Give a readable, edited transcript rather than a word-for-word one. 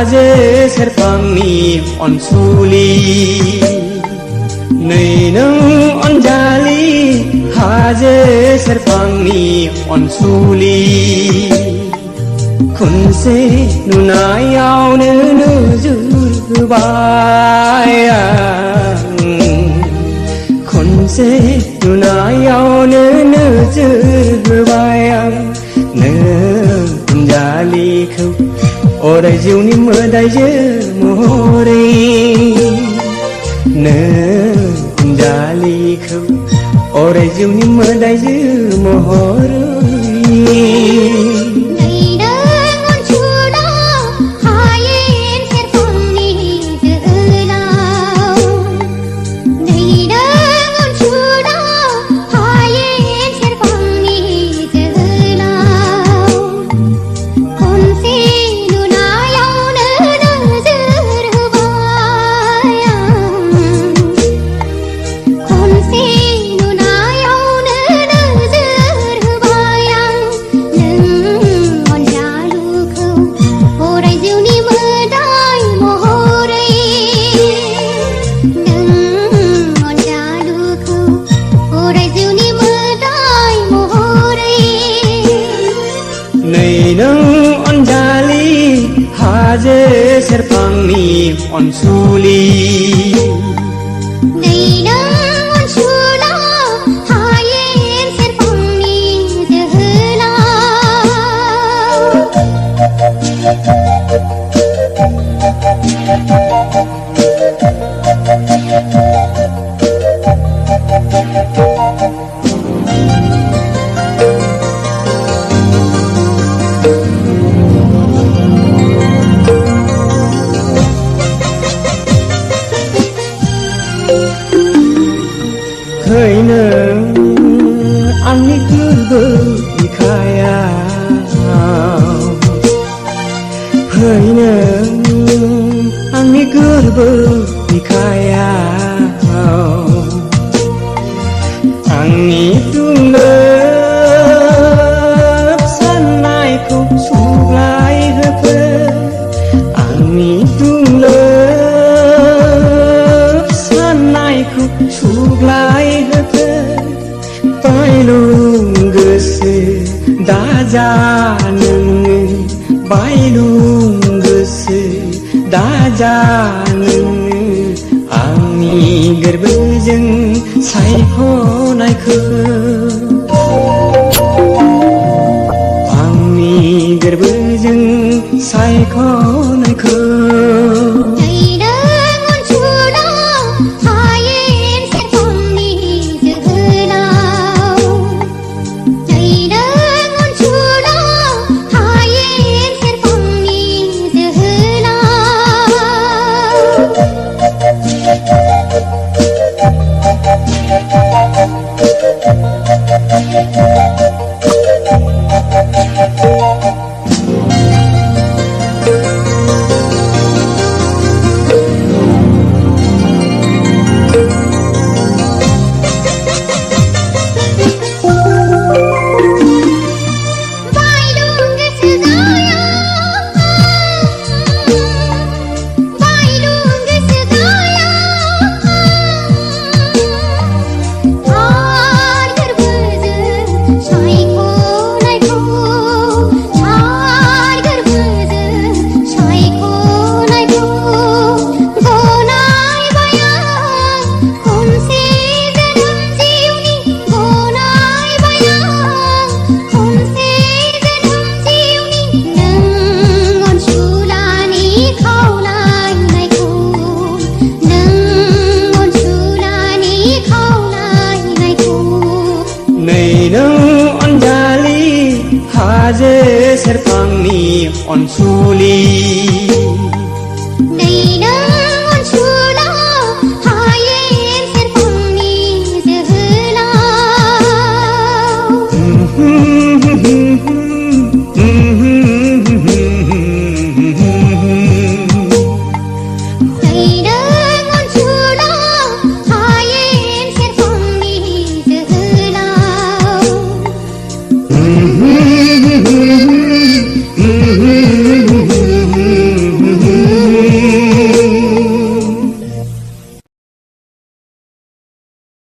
Haje serpami on suli Nei nang on jali Haje serpami on suli Kun se nuna yau nu nu ju bayang Kun se nuna yau nu nu ju bayang Nu jali khâu Orai jiu ni mơ đại dư mori nơ jali khâu Orai jiu ni mơ đại dư mori Haje serpami on suli Nei nang on sula hayen serpami dehla Khơi nâng anh đi cứ bơ đi khai Khơi nâng anh đi cứ bơ đi khai Anh đi tung lớp sân lại khúc xuống lại hơi phơ Anh đi tung lớp sân lại khúc xuống lại Bailung gese daja neng Bailung gese daja neng Ani gerbejeng saiko naikhe Ani gerbejeng saiko naikhe राजे शेर्पांनि अनसुलि दैना